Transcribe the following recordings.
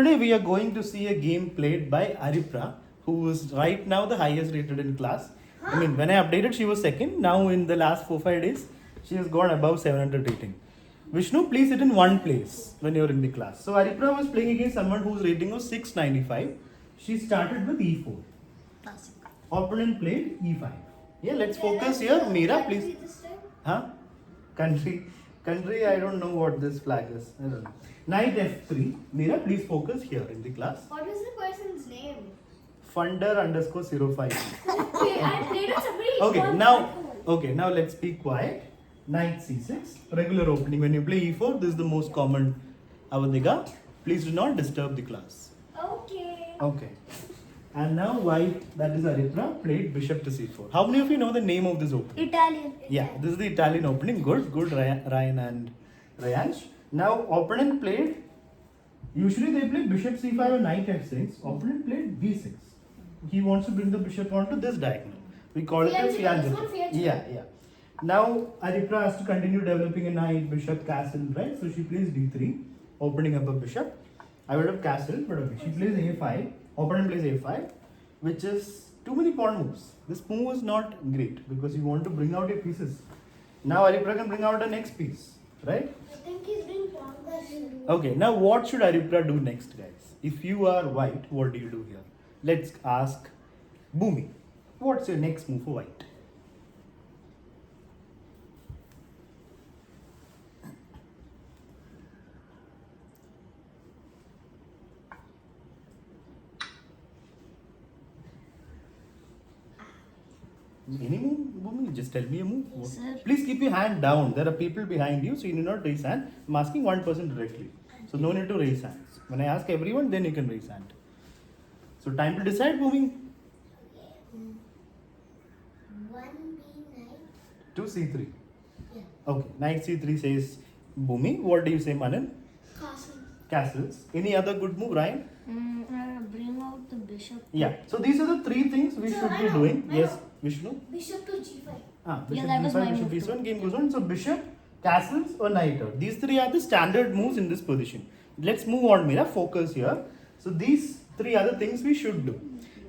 Today we are going to see a game played by Aripra, who is right now the highest rated in class. I mean, when I updated, she was second. Now in the last 4-5 days, she has gone above 700 rating. Vishnu, please sit in one place when you're in the class. So Aripra was playing against someone whose rating was 695. She started with E4. Opponent played E5. Yeah, let's focus here. Meera, please. Huh? Country. Country, I don't know what this flag is. I don't know. Knight F3. Meera, please focus here in the class. What is the person's name? Funder_05. Okay, I played with somebody. Okay, now let's be quiet. Knight C6. Regular opening. When you play E4, this is the most common Avadiga. Please do not disturb the class. Okay. Okay. And now white, that is Aripra, played bishop to C4. How many of you know the name of this opening? Italian. Yeah, this is the Italian opening. Good, Ryan and Rayansh. Now, opponent played, usually they play bishop c5 or knight f6. Opponent played b6. He wants to bring the bishop onto this diagonal. We call it a fianchetto. Yeah. Now, Aripra has to continue developing a knight, bishop, castle, right? So she plays d3, opening up a bishop. I would have castle, but okay. She plays a5. Opponent plays a5, which is too many pawn moves. This move is not great because you want to bring out your pieces. Now Aripra can bring out the next piece, right? I think he's doing pawn castle. Okay, now what should Aripra do next, guys? If you are white, what do you do here? Let's ask Bhumi. What's your next move for white? Any move, Bhumi? Just tell me a move. Yes, sir. Please keep your hand down. There are people behind you, so you need not raise hand. I'm asking one person directly. So no need to raise hands. When I ask everyone, then you can raise hand. So time to decide, Bhumi. 1b knight. To C3. Yeah. Okay, knight C3 says Bhumi. What do you say, Manan? Castle. Castles. Any other good move, Ryan? Bring out the bishop. Yeah. So these are the three things we So should I be know, doing. I Yes, know. Vishnu. Bishop to g5. Bishop that was D5, my bishop move D1, too. game goes on. So bishop, castles or knight out. These three are the standard moves in this position. Let's move on, Meera. Focus here. So these three are the things we should do.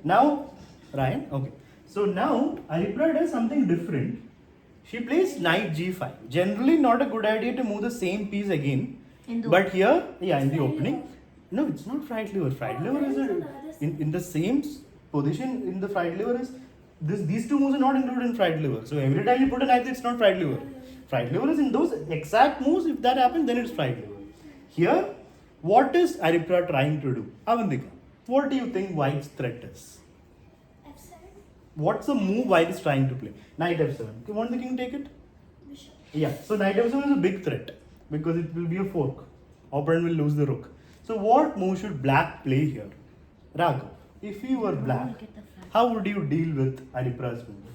Now, Ryan, okay. So now Aripra does something different. She plays knight g5. Generally not a good idea to move the same piece again. But here, in the opening. No, it's not fried liver. Fried liver is in the same position in the fried liver is these two moves are not included in fried liver. So every time you put a knight, it's not fried liver. Fried liver is in those exact moves. If that happens, then it's fried liver. Here, what is Aripra trying to do? Avandika, what do you think white's threat is? f7. What's the move white is trying to play? Knight f7. Okay, won't the king take it? Bishop. Yeah, so knight f7 is a big threat because it will be a fork. Opponent will lose the rook. So what move should black play here? Raghav, if you were black, how would you deal with Aripra's move?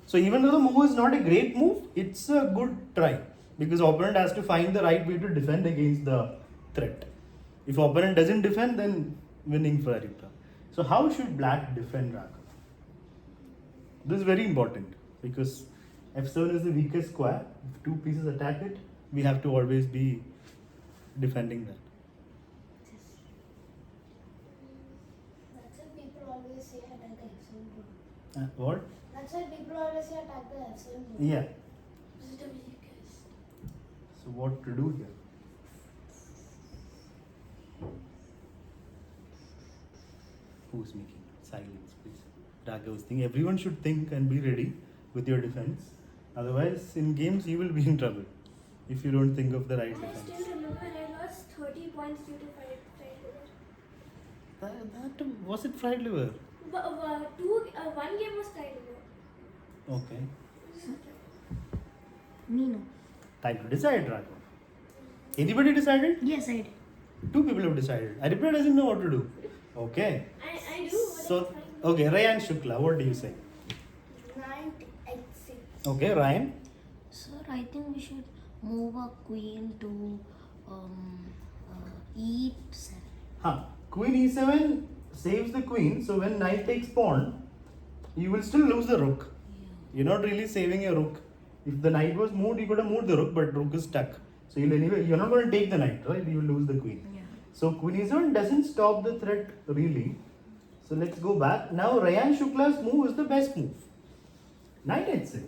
So even though the move is not a great move, it's a good try because opponent has to find the right way to defend against the threat. If opponent doesn't defend, then winning for Aripra. So how should black defend Raghav? This is very important because f7 is the weakest square. If two pieces attack it, we have to always be defending that. That's why people always say attack the f7. What? That's why people always say attack the f7. Yeah. This is the weakest. So what to do here? Who's making silence, please? Raghav's thing. Everyone should think and be ready with your defense. Otherwise, in games, you will be in trouble if you don't think of the right I defense. still remember I lost 30 points due to fried liver. That was it fried liver? One game was fried liver. Okay. Me no. Time to decide, Raghav. Anybody decided? Yes, I did. Two people have decided. Aripra doesn't know what to do. Okay. I do. But So, I'm trying to- okay, Rayan Shukla, what do you say? Knight h6. Okay, Ryan. Sir, I think we should move a queen to e7. Queen e7 saves the queen, so when knight takes pawn, you will still lose the rook. You're not really saving a rook. If the knight was moved, you could have moved the rook, but rook is stuck. So you're not going to take the knight, right? You will lose the queen. Yeah. So Queen E7 doesn't stop the threat really. So let's go back. Now Rayan Shukla's move is the best move. Knight H6.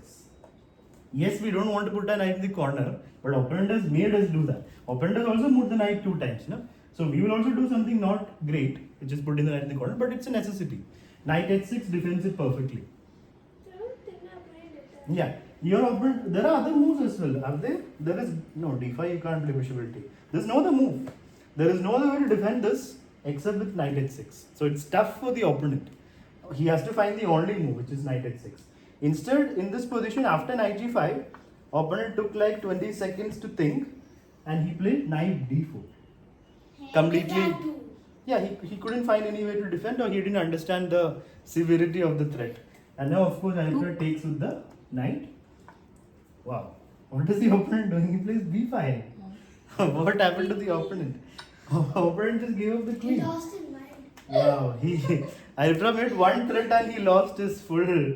Yes, we don't want to put a knight in the corner, but opponent has made us do that. Opponent has also moved the knight 2 times, no? So we will also do something not great, which is putting the knight in the corner, but it's a necessity. Knight H6 defends it perfectly. I don't think I played it. Yeah, your opponent, there are other moves as well, are there? There is, no, d5 you can't play bishop l8. There's no other move. There is no other way to defend this except with knight h6. So it's tough for the opponent. He has to find the only move, which is knight h6. Instead, in this position, after knight g5, opponent took like 20 seconds to think and he played knight d4. Completely, yeah, he couldn't find any way to defend, or he didn't understand the severity of the threat. And now, of course, Alipur takes with the knight. Wow, what is the opponent doing? He plays b5. What happened to the opponent? Opponent just gave up the He queen. lost his mind. Wow, Alipur made one threat and he lost his full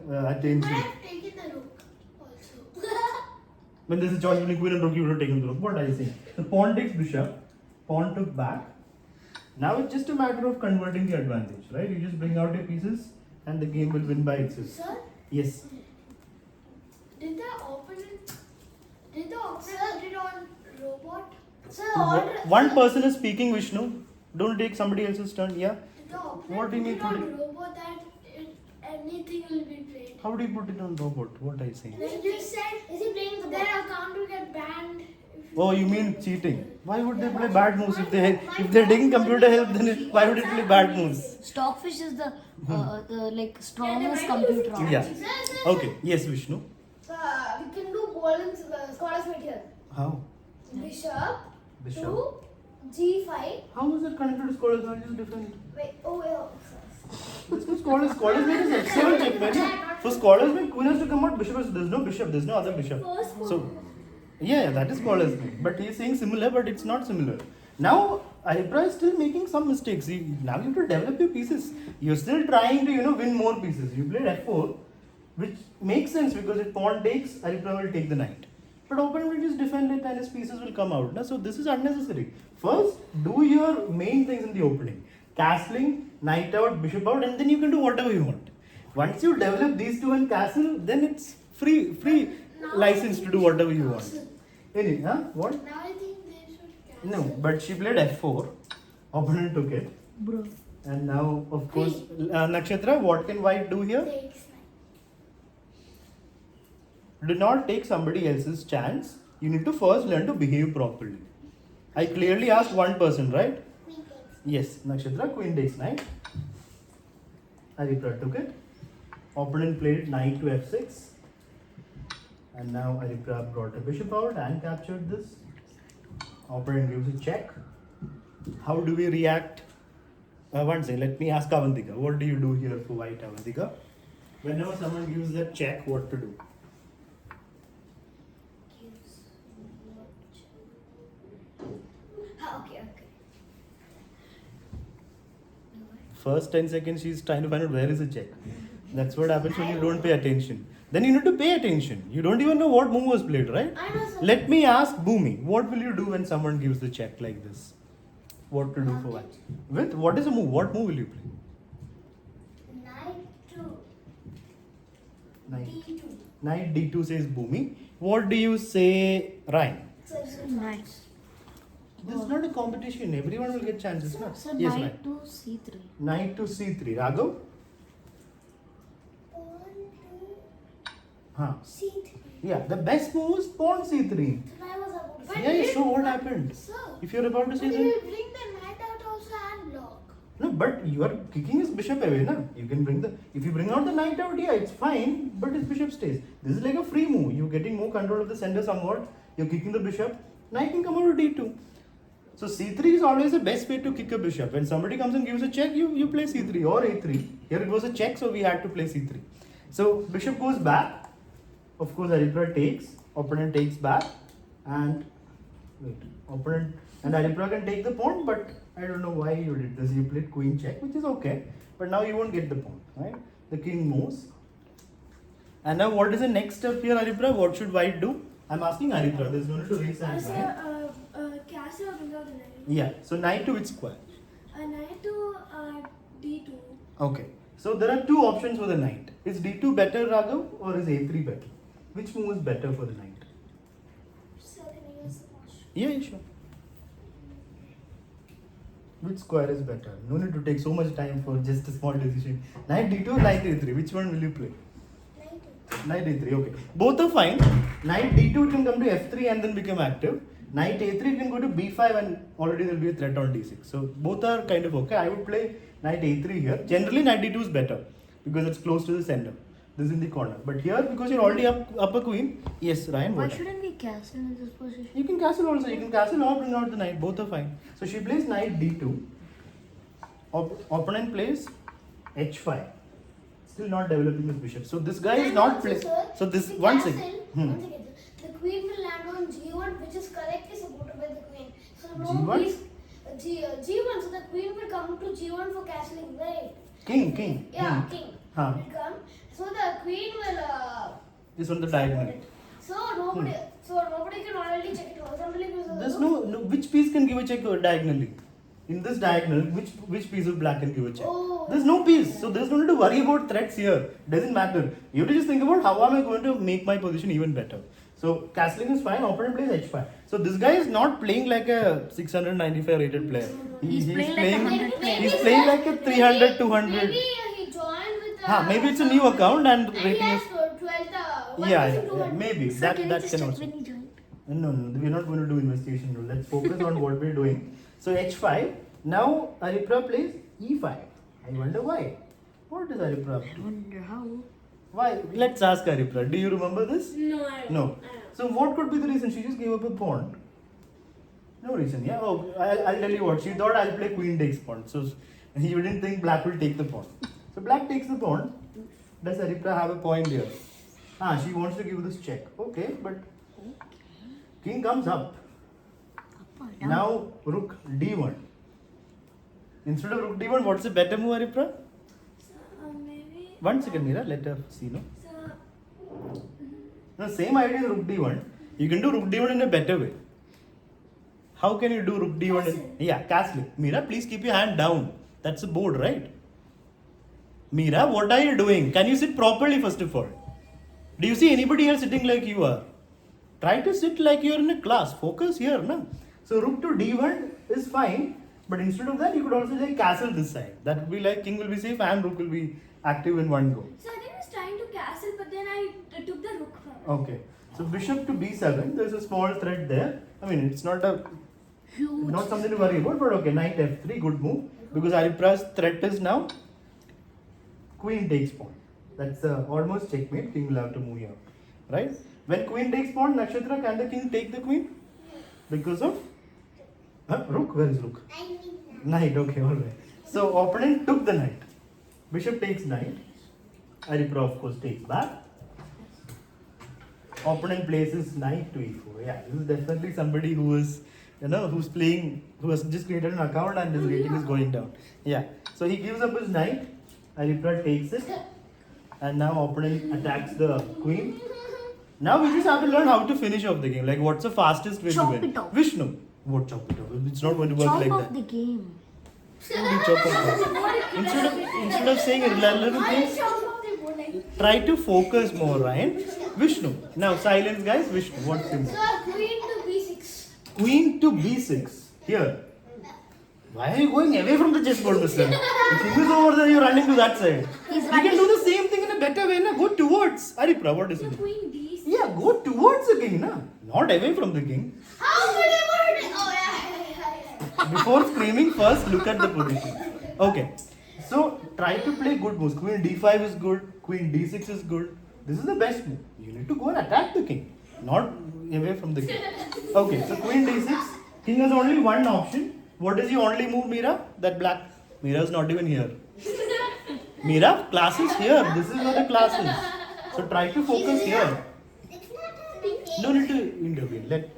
But attention. I've taken the rook also. When there's a choice between queen and rook, you would have taken the rook. What are you saying? The pawn takes bishop, pawn took back. Now it's just a matter of converting the advantage, right? You just bring out your pieces and the game will win by itself. Sir, Yes. did the opponent put it on robot? Sir, One person is speaking, Vishnu. Don't take somebody else's turn. Yeah. Did the opponent What do you put mean it put on it? robot that anything will be played? How do you put it on robot? What are you saying? He just said, is he playing their account will get banned? Oh, you mean cheating? Why would they play bad moves if they're taking computer help? Then why would it play bad moves? Stockfish is the like strongest computer. Yeah. Sir, sir, Okay. Yes, Vishnu. we can do golden scholars right here. How? Bishop, Bishop. to g5. How is it connected to scholars? How is it different? Wait, sorry. It's for scholars make is excellent checkmate. For scholars make queen has to come out, there's no bishop, there's no other bishop. So yeah, that is scholars make. But he is saying similar, but it's not similar. Now Alipur is still making some mistakes. Now you have to develop your pieces. You're still trying to win more pieces. You played f4, which makes sense because if pawn takes, Alipur will take the knight. But opponent will just defend it and his pieces will come out. So this is unnecessary. First, do your main things in the opening. Castling, knight out, bishop out, and then you can do whatever you want. Once you develop these two and castle, then it's free license to do whatever you want. Any, what? Now I think they should cancel. No, but she played f4. Opponent took it. Bro. And now, of course, Nakshatra, what can white do here? Takes Do not take somebody else's chance. You need to first learn to behave properly. I clearly asked one person, right? Yes, Nakshatra, queen takes knight. Alipur took it. Opponent played knight to f6. And now Alipur brought a bishop out and captured this. Opponent gives a check. How do we react? One second, let me ask Avantika. What do you do here for white, Avantika? Whenever someone gives that check, what to do? Okay. First 10 seconds she's trying to find out where is the check. That's what happens when you don't pay attention. Then you need to pay attention. You don't even know what move was played, right? I know, sir. Let me ask Bhumi, what will you do when someone gives the check like this? What to do for what? With what is a move? What move will you play? Knight to Knight. d2. Knight d2 says Bhumi. What do you say, Ryan? Nice. This is not a competition. Everyone will get chances, no? So Yes, knight Ryan. to c3. Knight to c3. Raghav? Pawn to Huh. c3. Yeah, the best move is pawn c3. So I was about to Yeah, so what happened? Sir, If you're about to but say he that. will bring the knight out also and block. No, but you are kicking his bishop away, na? You can bring the. If you bring out the knight out, yeah, it's fine, but his bishop stays. This is like a free move. You're getting more control of the center somewhat. You're kicking the bishop. Knight can come out to d2. So c3 is always the best way to kick a bishop. When somebody comes and gives a check, you play c3 or a3. Here it was a check, so we had to play c3. So bishop goes back. Of course, Alipur takes. Opponent takes back, and wait, opponent and Alipur can take the pawn, but I don't know why you did this. You played queen check, which is okay, but now you won't get the pawn, right? The king moves. And now what is the next step here, Alipur? What should white do? I'm asking Alipur. There's no need to raise hands, right? castle or bring out the knight? Yeah. So knight to which square? Knight to d2. Okay. So there are two options for the knight. Is d2 better, Raghav, or is a3 better? Which move is better for the knight? So can I use the marsh? Yeah, sure. Which square is better? No need to take so much time for just a small decision. Knight d2 or knight a3? Which one will you play? Knight to. Knight a3, okay. Both are fine. Knight d2 can come to f3 and then become active. Knight a3 can go to b5 and already there will be a threat on d6. So both are kind of okay. I would play knight a3 here. Generally knight d2 is better because it's close to the center. This is in the corner. But here because you're already up a queen. Yes, Ryan. Why what? shouldn't we castle in this position? You can castle also. You can castle or bring out the knight. Both are fine. So she plays knight d2. Opponent plays h5. Still not developing this bishop. So this guy is And not also, playing. sir, So this the one castle, second. one second. The queen will land on g1, which is correctly supported by the queen. So no G1? piece. G1. So the queen will come to g1 for castling, right? King. Yeah, king. Huh. Will come. So the queen will. Is on the diagonal. So nobody can already check it out. Somebody will. There's no which piece can give a check diagonally. In this diagonal, which piece of black can give a check? Oh. There's no piece, so there's no need to worry about threats here. Doesn't matter. You have to just think about how am I going to make my position even better. So castling is fine. Opponent plays h5. So this guy is not playing like a 695 rated player. He's playing like a 100 player. He's playing like a 300, 200. Maybe he joined with. Maybe it's a new account and And he rating has is 12th. yeah, maybe So that can that we just can check also. when he joined? No, we're not going to do investigation rule. Let's focus on what we're doing. So h5. Now Aripra plays e5. I wonder why. What is Aripra up I to? wonder how. Why? Let's ask Aripra. Do you remember this? No, I don't. No. So what could be the reason? She just gave up a pawn. No reason. Yeah. Oh, I'll tell you what. She thought I'll play queen takes pawn. So you didn't think black will take the pawn. So black takes the pawn. Does Aripra have a point here? She wants to give this check. Okay, but king comes up. Up or down? Now rook d1. Instead of rook d1, what's a better move, Aripra? Maybe. One second, Mira. Let her see. No. So, No, same idea as rook d1. You can do rook d1 in a better way. How can you do rook d1? Yeah, castle. Mira, please keep your hand down. That's a board, right? Mira, what are you doing? Can you sit properly first of all? Do you see anybody here sitting like you are? Try to sit like you are in a class. Focus here, no? So rook to d1 is fine. But instead of that, you could also say castle this side. That would be like king will be safe and rook will be active in one go. So I think I was trying to castle, but then I took the rook from it. Okay. So bishop to b7. There's a small threat there. I mean, it's not something to worry about. But okay, knight f3, good move. Because Aripra's threat is now queen takes pawn. That's almost checkmate. King will have to move here, right? When queen takes pawn, Nakshatra, can the king take the queen? Because of rook. Where is rook? Knight. Okay, all right. So opponent took the knight. Bishop takes knight. Aripra of course takes back. Opponent places knight to e4. Yeah, this is definitely somebody who is, who has just created an account and his rating is going down. Yeah. So he gives up his knight. Aripra takes it. And now opponent attacks the queen. Now we just have to learn how to finish off the game. Like what's the fastest way Chop to win? it off. Vishnu. What chop it off? It's not going to work Chop like off that. the game. How do you chop off? Instead of saying irrelevant things, try to focus more, Ryan. Vishnu. Now silence, guys. Vishnu. What's in So queen to b6. Queen to b6. Here. Why are you going away from the chessboard, mister? The king is over there, you're running to that side. He's You can do the same thing in a better way, na? Go towards. Aripra, what is So it? queen d6. Yeah, go towards the king, na? Not away from the king. How could I want it? Oh yeah. Before screaming, first look at the position. Okay. So try to play good moves. Queen d5 is good. Queen d6 is good. This is the best move. You need to go and attack the king, not away from the king. Okay, so queen d6. King has only one option. What is the only move, Mira? That black. Mira's not even here. Mira, class is here. This is where the class is. So try to focus here. No need to intervene. Let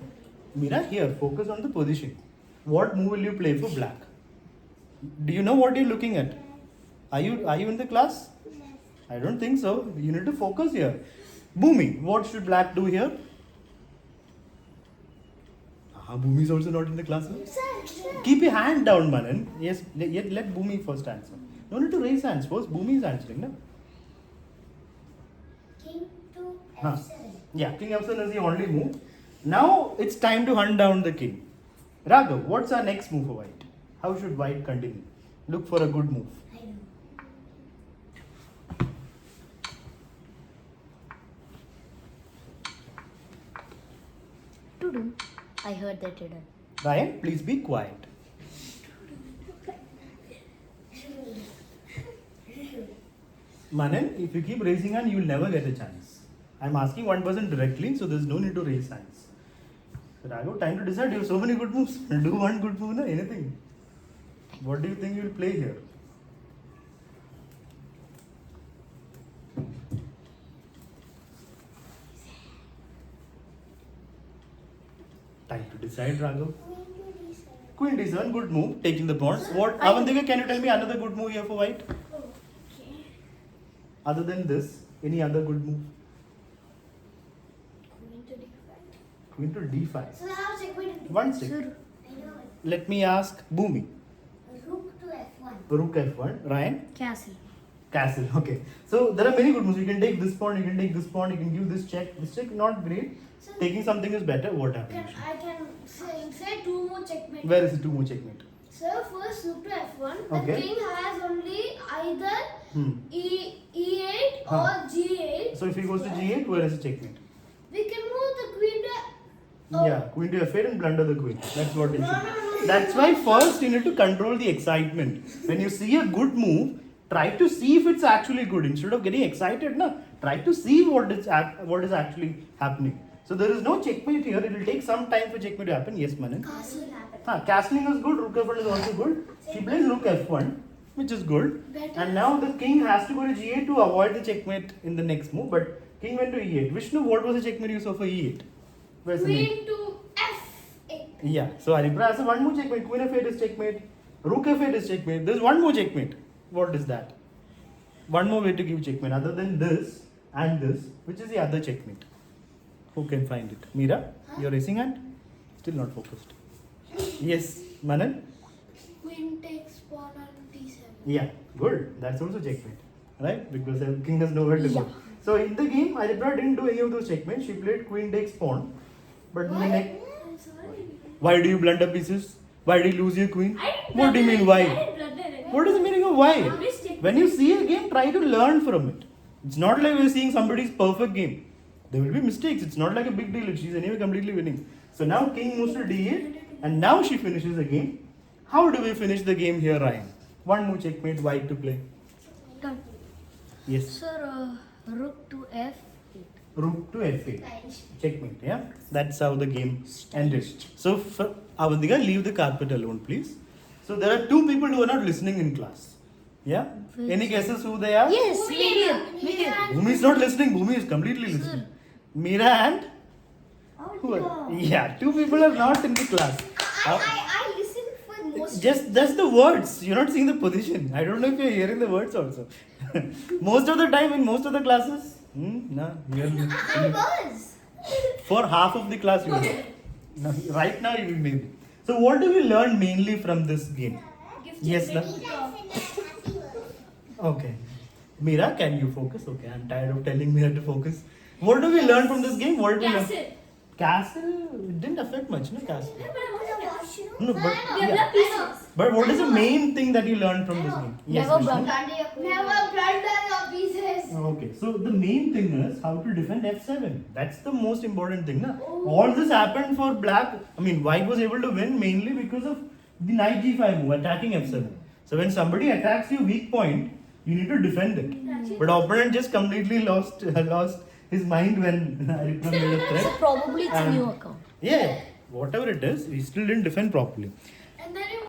Mira here focus on the position. What move will you play for black? Do you know what you're looking at? Are you in the class? I don't think so. You need to focus here. Boomy, what should black do here? Bhumi is also not in the classroom. Sir. Keep your hand down, Manan. Yes, let Bhumi first answer. No need to raise hands. First, Bhumi is answering, no? King to Huh. F7. Yeah, King F7 is the only move. Now it's time to hunt down the king. Raghav, what's our next move for white? How should white continue? Look for a good move. I know. To-do. I heard that today. Ryan, please be quiet. Manan, if you keep raising hand, you will never get a chance. I'm asking one person directly, so there's no need to raise hands. So Raghav, time to decide. You have so many good moves. Do one good move, no? Anything. What do you think you will play here? Time to decide, Raghav. Queen to D7. Queen D7, good move, taking the pawn. What, Avantika, can you tell me another good move here for white? Okay. Other than this, any other good move? Queen to D5. Queen to D5. So now checkmate. One stick. I know it. Let me ask Bhumi. Rook to F1. Rook F1. Ryan? Castle. Castle. Okay. So there are many good moves. You can take this pawn, you can take this pawn, you can give this check. This check, not great. So Taking something is better. What happens? I can say two more checkmate. Where is the two more checkmate? So first rook to F1. Okay. The king has only either Hmm. E8 Huh. or G8. So if he goes to G8, where is the checkmate? We can move the queen to. Oh. Yeah, Queen to F8 and blunder the queen. That's what it No, should. no, no. That's why first you need to control the excitement. When you see a good move, try to see if it's actually good. Instead of getting excited, na, try to see what is actually happening. So there is no checkmate here. It will take some time for checkmate to happen. Yes, Manan. Castle happened. Castling is good. Rook F1 is also good. She plays Rook F1, which is good. Better. And now the king has to go to G8 to avoid the checkmate in the next move. But king went to E8. Vishnu, what was the checkmate you saw for E8? Where's the name? Queen to F8. Yeah, so Haripra has one more checkmate. Queen F8 is checkmate. Rook F8 is checkmate. There's one more checkmate. What is that? One more way to give checkmate other than this and this, which is the other checkmate. Who can find it? Meera, you're raising hand? Still not focused. Yes, Manan? Queen takes pawn on D7. Yeah, good. That's also checkmate. Right? Because the king has nowhere to go. So in the game, Haripra didn't do any of those checkmates. She played queen takes pawn. But in the next. I'm sorry. Why do you blunder pieces? Why do you lose your queen? I didn't What do you blunder mean it. why? I didn't blunder it. What is the meaning of why? Mistake. When you see a game, try to learn from it. It's not like we're seeing somebody's perfect game. There will be mistakes. It's not like a big deal. She's anyway completely winning. So now king moves to d8 and now she finishes the game. How do we finish the game here, Ryan? One more checkmate, white to play. Done. Yes. Sir, rook to F8. Rook to f8. Nice. Checkmate, yeah? That's how the game ended. So, Avantika, leave the carpet alone, please. So, there are two people who are not listening in class. Yeah? Any guesses who they are? Yes, Meera. Meera. Bhumi is not listening. Bhumi is completely listening. Meera and who are? Yeah, two people are not in the class. I listen for most. Just the words. You're not seeing the position. I don't know if you're hearing the words also. Most of the time in most of the classes, no, I was. for half of the class you will. No, right now you will maybe. So what do we learn mainly from this game? Yes, ma'am. Okay. Meera, can you focus? Okay, I'm tired of telling Meera to focus. What do we learn from this game? What did we learn? Castle. Castle it didn't affect much, no? Castle. No, but, Develop yeah. pieces. But what is the main thing that you learned from this game? Yes, Never Vishnu? Never blunder your pieces. Okay, so the main thing is how to defend f7. That's the most important thing. Na? All this happened for black. I mean, white was able to win mainly because of the knight g5 move, attacking f7. So when somebody attacks your weak point, you need to defend it. But opponent just completely lost his mind when Haripra made a So threat. probably it's a new account. Yeah, whatever it is, he still didn't defend properly.